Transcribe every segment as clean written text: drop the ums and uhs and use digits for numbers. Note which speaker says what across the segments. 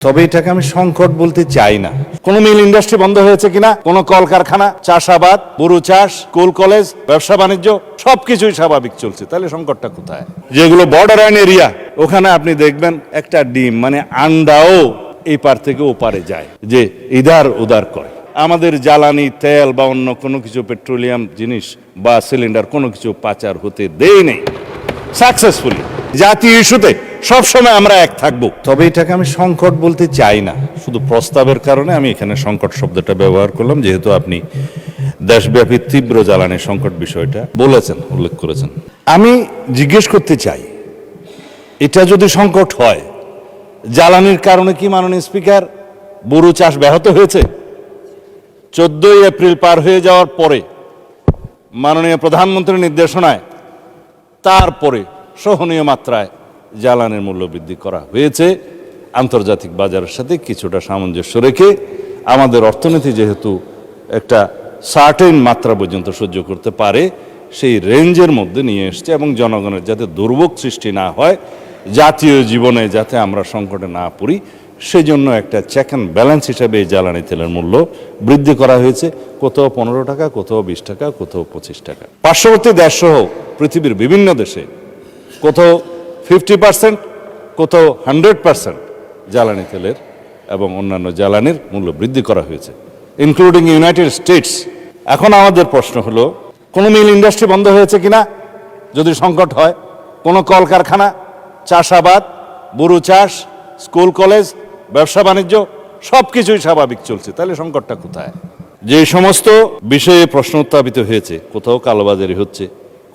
Speaker 1: তবে এটাকে আমি সংকট বলতে চাই না। কোন মিল ইন্ডাস্ট্রি বন্ধ হয়েছে কিনা, কোন কলকারখানা, চাষাবাদ, গরু চাষ, স্কুল কলেজ, ব্যবসা বাণিজ্য সবকিছুই স্বাভাবিক চলছে, তাহলে সংকটটা কোথায়? যেগুলো বর্ডার এরিয়া, ওখানে আপনি দেখবেন একটা ডিম মানে আন্ডাও এই পার থেকে ও পারে যায়, যে ইধার উদার করে। আমাদের জ্বালানি তেল বা অন্য কোনো কিছু পেট্রোলিয়াম জিনিস বা সিলিন্ডার কোনো কিছু পাচার হতে দেয় নেই সাকসেসফুলি। জাতীয় ইস্যুতে সবসময় আমরা এক থাকবো। তবে এটাকে আমি সংকট বলতে চাই না, শুধু প্রস্তাবের কারণে আমি এখানে সংকট শব্দটা ব্যবহার করলাম, যেহেতু আপনি দেশব্যাপী তীব্র জ্বালানি সংকট বিষয়টা বলেছেন, উল্লেখ করেছেন। আমি জিজ্ঞেস করতে চাই, এটা যদি সংকট হয়, জ্বালানির কারণে কি মাননীয় স্পিকার গরু চাষ ব্যাহত হয়েছে? 14 এপ্রিল পার হয়ে যাওয়ার পরে মাননীয় প্রধানমন্ত্রীর নির্দেশনায় তারপরে সহনীয় মাত্রায় জ্বালানির মূল্য বৃদ্ধি করা হয়েছে, আন্তর্জাতিক বাজারের সাথে কিছুটা সামঞ্জস্য রেখে। আমাদের অর্থনীতি যেহেতু একটা সার্টেন মাত্রা পর্যন্ত সহ্য করতে পারে, সেই রেঞ্জের মধ্যে নিয়ে এসছে, এবং জনগণের যাতে দুর্ভোগ সৃষ্টি না হয়, জাতীয় জীবনে যাতে আমরা সংকটে না পড়ি, সেজন্য একটা চেক অ্যান্ড ব্যালেন্স হিসাবে এই জ্বালানি তেলের মূল্য বৃদ্ধি করা হয়েছে। কোথাও 15 টাকা, কোথাও 20 টাকা, কোথাও 25 টাকা। পার্শ্ববর্তী দেশসহ পৃথিবীর বিভিন্ন দেশে কোথাও 50%, কোথাও 100% জ্বালানি তেলের এবং অন্যান্য জ্বালানির মূল্য বৃদ্ধি করা হয়েছে, ইনক্লুডিং ইউনাইটেড স্টেটস। এখন আমাদের প্রশ্ন হলো, কোনো মিল ইন্ডাস্ট্রি বন্ধ হয়েছে কিনা যদি সংকট হয়? কোনো কলকারখানা, চাষাবাদ, গরু চাষ, স্কুল কলেজ, ব্যবসা বাণিজ্য সবকিছুই স্বাভাবিক চলছে, তাহলে সংকটটা কোথায়? যে সমস্ত বিষয়ে প্রশ্ন উত্থাপিত হয়েছে, কোথাও কালোবাজারি হচ্ছে,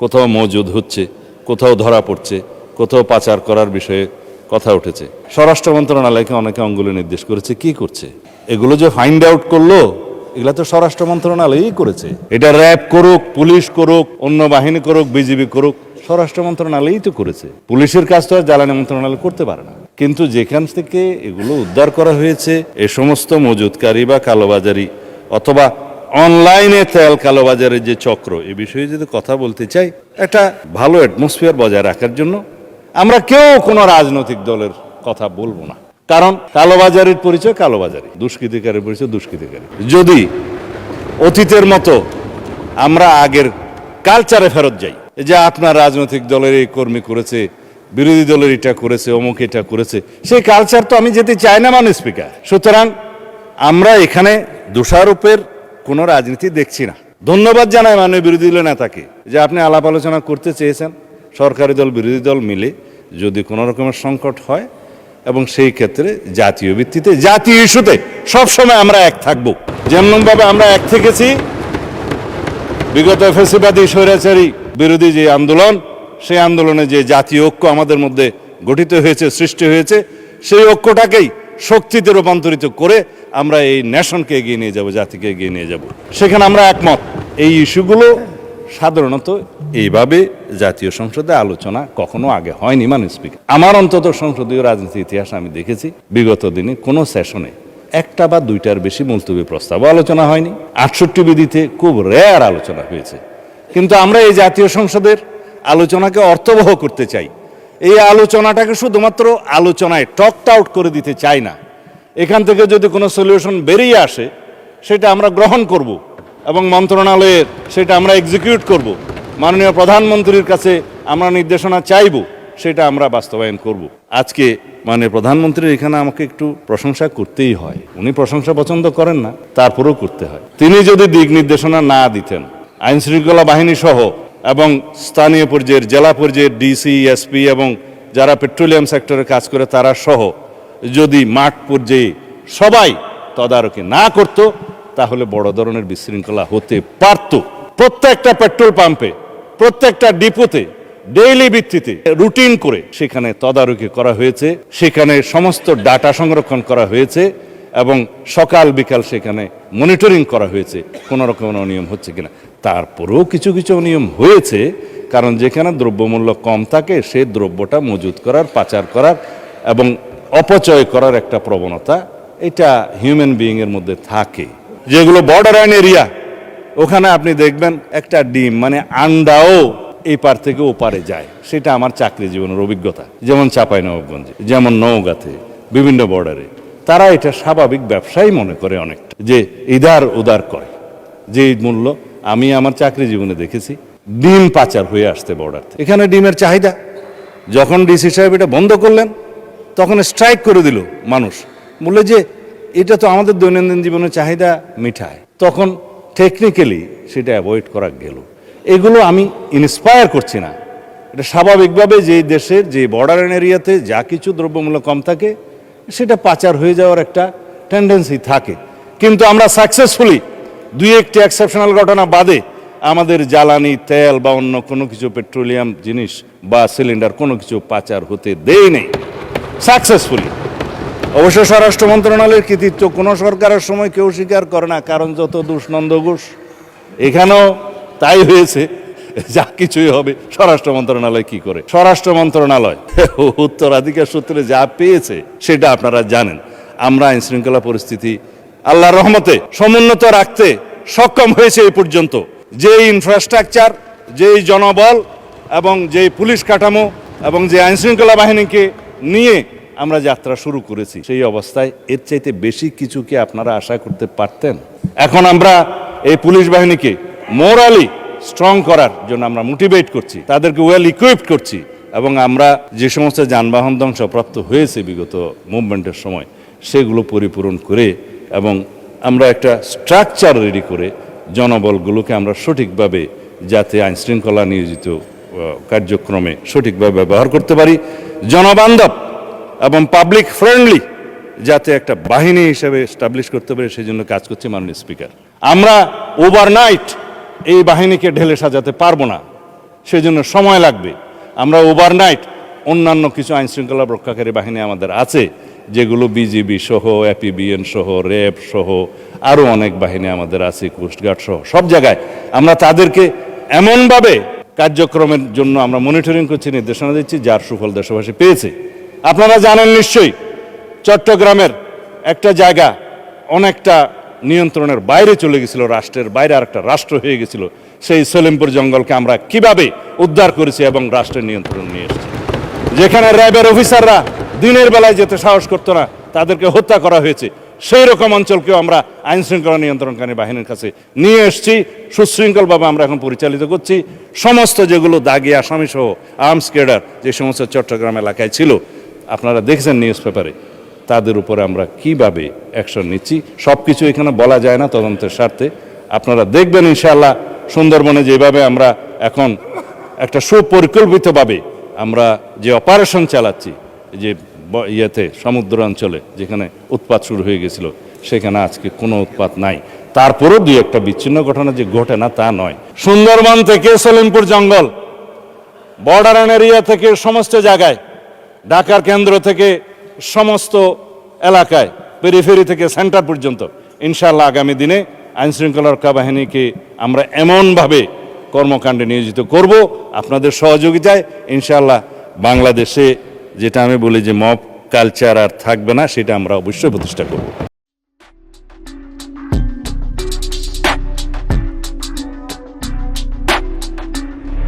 Speaker 1: কোথাও মজুদ হচ্ছে, কোথাও ধরা পড়ছে, কোথাও পাচার করার বিষয়ে কথা উঠেছে। স্বরাষ্ট্র মন্ত্রণালয়কে অনেকে অঙ্গুলি নির্দেশ করেছে, কি করছে? এগুলো যে ফাইন্ড আউট করলো, এগুলো তো স্বরাষ্ট্র মন্ত্রণালয়ই করেছে। এটা র্যাব করুক, পুলিশ করুক, অন্য বাহিনী করুক, বিজিবি করুক, স্বরাষ্ট্র মন্ত্রণালয়ই তো করেছে। পুলিশের কাজ তো আর জ্বালানি মন্ত্রণালয় করতে পারে না। কিন্তু যেখান থেকে এগুলো উদ্ধার করা হয়েছে, এ সমস্ত মজুদকারী বা কালোবাজারি অথবা অনলাইনে তেল কালোবাজারের যে চক্র, এ বিষয়ে যদি কথা বলতে চাই, একটা ভালো অ্যাটমসফিয়ার বজায় রাখার জন্য আমরা কেউ কোনো রাজনৈতিক দলের কথা বলবো না। কারণ কালোবাজারির পরিচয় কালোবাজারি, দুষ্কৃতিকারের পরিচয় দুষ্কৃতিকারী। যদি অতীতের মতো আমরা আগের কালচারে ফেরত যাই, যে আপনার রাজনৈতিক দলের এই কর্মী করেছে, বিরোধী দলের এটা করেছে, অমুক এটা করেছে, সেই কালচার তো আমি যেতে চাই না মাননীয় স্পিকার। সুতরাং আমরা এখানে দোষারোপের কোনো রাজনীতি দেখছি না। ধন্যবাদ জানাই মাননীয় বিরোধী দলের নেতাকে, যে আপনি আলাপ আলোচনা করতে চেয়েছেন সরকারি দল বিরোধী দল মিলে, যদি কোনো রকমের সংকট হয়, এবং সেই ক্ষেত্রে জাতীয় ভিত্তিতে জাতীয় ইস্যুতে সবসময় আমরা এক থাকব। যেমনভাবে আমরা এক থেকেছি বিগত ফ্যাসিবাদী স্বৈরাচারী বিরোধী যে আন্দোলন, সেই আন্দোলনে যে জাতীয় ঐক্য আমাদের মধ্যে গঠিত হয়েছে, সৃষ্টি হয়েছে, সেই ঐক্যটাকেই শক্তিতে রূপান্তরিত করে আমরা এই নেশনকে এগিয়ে নিয়ে যাব, জাতিকে এগিয়ে নিয়ে যাব। সেখানে আমরা একমত। এই ইস্যুগুলো সাধারণত এইভাবে জাতীয় সংসদে আলোচনা কখনো আগে হয়নি মাননীয় স্পিকার। আমার অন্তত সংসদীয় রাজনীতি ইতিহাস আমি দেখেছি, বিগত দিনে কোনো সেশনে একটা বা দুইটার বেশি মুলতবি প্রস্তাব আলোচনা হয়নি। 68 বিধিতে খুব রেয়ার আলোচনা হয়েছে। কিন্তু আমরা এই জাতীয় সংসদের আলোচনাকে অর্থবহ করতে চাই। এই আলোচনাটাকে শুধুমাত্র আলোচনায় টকড আউট করে দিতে চাই না। এখান থেকে যদি কোনো সলিউশন বেরিয়ে আসে, সেটা আমরা গ্রহণ করব এবং মন্ত্রণালয়ের সেটা আমরা এক্সিকিউট করব। মাননীয় প্রধানমন্ত্রীর কাছে আমরা নির্দেশনা চাইব, সেটা আমরা বাস্তবায়ন করব। আজকে মাননীয় প্রধানমন্ত্রীর এখানে আমাকে একটু প্রশংসা করতেই হয়। উনি প্রশংসা পছন্দ করেন না, তারপরেও করতে হয়। তিনি যদি দিক নির্দেশনা না দিতেন, আইন শৃঙ্খলা বাহিনী সহ এবং স্থানীয় পর্যায়ের জেলা পর্যায়ের ডিসি, এসপি এবং যারা পেট্রোলিয়াম সেক্টরে কাজ করে তারা সহ যদি মাঠ পর্যায়ে সবাই তদারকি না করত, তাহলে বড় ধরনের বিশৃঙ্খলা হতে পারত। প্রত্যেকটা পেট্রোল পাম্পে, প্রত্যেকটা ডিপোতে ডেইলি ভিত্তিতে রুটিন করে সেখানে তদারকি করা হয়েছে, সেখানে সমস্ত ডাটা সংরক্ষণ করা হয়েছে এবং সকাল বিকাল সেখানে মনিটরিং করা হয়েছে কোনো রকমের অনিয়ম হচ্ছে কিনা। তারপরেও কিছু কিছু অনিয়ম হয়েছে, কারণ যেখানে দ্রব্যমূল্য কম থাকে সেই দ্রব্যটা মজুত করার, পাচার করার এবং অপচয় করার একটা প্রবণতা এটা হিউম্যান বিইংয়ের মধ্যে থাকে। যেগুলো বর্ডার এরিয়া, ওখানে আপনি দেখবেন একটা ডিম মানে আন্ডাও এই পার থেকে ও পারে যায়। সেটা আমার চাকরি জীবনের অভিজ্ঞতা। যেমন চাঁপাইনবাবগঞ্জে, যেমন নওগাঁতে, বিভিন্ন বর্ডারে তারা এটা স্বাভাবিক ব্যবসাই মনে করে অনেকটা, যে ইদার উদার করে। যে মূল্য আমি আমার চাকরি জীবনে দেখেছি, ডিম পাচার হয়ে আসতে বর্ডার থেকে। এখানে ডিমের চাহিদা, যখন ডিসি সাহেব এটা বন্ধ করলেন তখন স্ট্রাইক করে দিল মানুষ, বললে যে এটা তো আমাদের দৈনন্দিন জীবনের চাহিদা মিঠায়, তখন টেকনিক্যালি সেটা অ্যাভয়েড করা গেল। এগুলো আমি ইন্সপায়ার করছি না, এটা স্বাভাবিকভাবে যে দেশের যে বর্ডার এরিয়াতে যা কিছু দ্রব্যমূল্য কম থাকে সেটা পাচার হয়ে যাওয়ার একটা টেন্ডেন্সি থাকে। কিন্তু আমরা সাকসেসফুলি দুই একটি এক্সেপশনাল ঘটনা বাদে আমাদের জ্বালানি তেল বা অন্য কোনো কিছু পেট্রোলিয়াম জিনিস বা সিলিন্ডার কোনো কিছু পাচার হতে দেই নেই সাকসেসফুলি। অবশ্য স্বরাষ্ট্র মন্ত্রণালয়ের কৃতিত্ব কোনো সরকারের সময় কেউ স্বীকার করে না, কারণ যত দোষ নন্দ ঘোষ, এখানেও তাই হয়েছে। যা কিছুই হবে স্বরাষ্ট্র মন্ত্রণালয় কি করে, স্বরাষ্ট্র মন্ত্রণালয় উত্তরাধিকার সূত্রে যা পেয়েছে সেটা আপনারা জানেন। আমরা আইন শৃঙ্খলা পরিস্থিতি আল্লাহর রহমতে সমুন্নত রাখতে সক্ষম হয়েছে এই পর্যন্ত। যেই ইনফ্রাস্ট্রাকচার, যেই জনবল এবং যেই পুলিশ কাঠামো এবং যে আইন শৃঙ্খলা বাহিনীকে নিয়ে আমরা যাত্রা শুরু করেছি, সেই অবস্থায় এর চাইতে বেশি কিছু কি আপনারা আশা করতে পারতেন? এখন আমরা এই পুলিশ বাহিনীকে মোরালি স্ট্রং করার জন্য আমরা মোটিভেট করছি, তাদেরকে ওয়েল ইকুইপড করছি, এবং আমরা যে সমস্ত যানবাহন ধ্বংসপ্রাপ্ত হয়েছে বিগত মুভমেন্টের সময় সেগুলো পরিপূরণ করে, এবং আমরা একটা স্ট্রাকচার রেডি করে জনবলগুলোকে আমরা সঠিকভাবে যাতে আইন শৃঙ্খলা নিয়োজিত কার্যক্রমে সঠিকভাবে ব্যবহার করতে পারি, জনবান্ধব এবং পাবলিক ফ্রেন্ডলি যাতে একটা বাহিনী হিসেবে এস্টাবলিশ করতে পারে, সেই জন্য কাজ করছে মাননীয় স্পিকার। আমরা ওভারনাইট এই বাহিনীকে ঢেলে সাজাতে পারবো না, সেজন্য সময় লাগবে। আমরা ওভারনাইট অন্যান্য কিছু আইন শৃঙ্খলা রক্ষাকারী বাহিনী আমাদের আছে, যেগুলো বিজিবি সহ, এপিবিএন সহ, র্যাব সহ আরও অনেক বাহিনী আমাদের আছে, কোস্টগার্ড সহ সব জায়গায় আমরা তাদেরকে এমনভাবে কার্যক্রমের জন্য আমরা মনিটরিং করছি, নির্দেশনা দিচ্ছি, যার সুফল দেশবাসী পেয়েছে। আপনারা জানেন নিশ্চয়ই, চট্টগ্রামের একটা জায়গা অনেকটা নিয়ন্ত্রণের বাইরে চলে গেছিল, রাষ্ট্রের বাইরে আর একটা রাষ্ট্র হয়ে গেছিল। সেই সলিমপুর জঙ্গলকে আমরা কিভাবে উদ্ধার করেছি এবং রাষ্ট্রের নিয়ন্ত্রণ নিয়ে এসেছি। যেখানে র্যাবের অফিসাররা দিনের বেলায় যেতে সাহস করতো না, তাদেরকে হত্যা করা হয়েছে, সেই রকম অঞ্চলকেও আমরা আইন শৃঙ্খলা নিয়ন্ত্রণকারী বাহিনীর কাছে নিয়ে এসেছি। সুশৃঙ্খলভাবে আমরা এখন পরিচালিত করছি। সমস্ত যেগুলো দাগি আসামি সহ আর্মস ক্যাডার যে সমস্ত চট্টগ্রাম এলাকায় ছিল, আপনারা দেখছেন নিউজ পেপারে, তাদের উপরে আমরা কিভাবে অ্যাকশন নিচ্ছি সব কিছু এখানে বলা যায় না তদন্তের স্বার্থে। আপনারা দেখবেন ইনশাআল্লাহ সুন্দরবনে যেভাবে আমরা এখন একটা সুপরিকল্পিতভাবে আমরা যে অপারেশন চালাচ্ছি, যে ইয়েতে সমুদ্র অঞ্চলে যেখানে উৎপাত শুরু হয়ে গেছিল, সেখানে আজকে কোনো উৎপাত নাই। তারপরেও দুই একটা বিচ্ছিন্ন ঘটনা যে ঘটে না তা নয়। সুন্দরবন থেকে সলিমপুর জঙ্গল, বর্ডার এরিয়া থেকে সমস্ত জায়গায়, ঢাকার কেন্দ্র থেকে সমস্ত এলাকায়, পেরিফেরি থেকে সেন্টার পর্যন্ত ইনশাআল্লাহ আগামী দিনে আইন শৃঙ্খলা রক্ষা বাহিনীকে আমরা এমনভাবে কর্মকাণ্ডে নিয়োজিত করব আপনাদের সহযোগিতায়। ইনশাআল্লাহ বাংলাদেশে যেটা আমি বলি যে মব কালচার আর থাকবে না, সেটা আমরা অবশ্যই প্রতিষ্ঠা করব।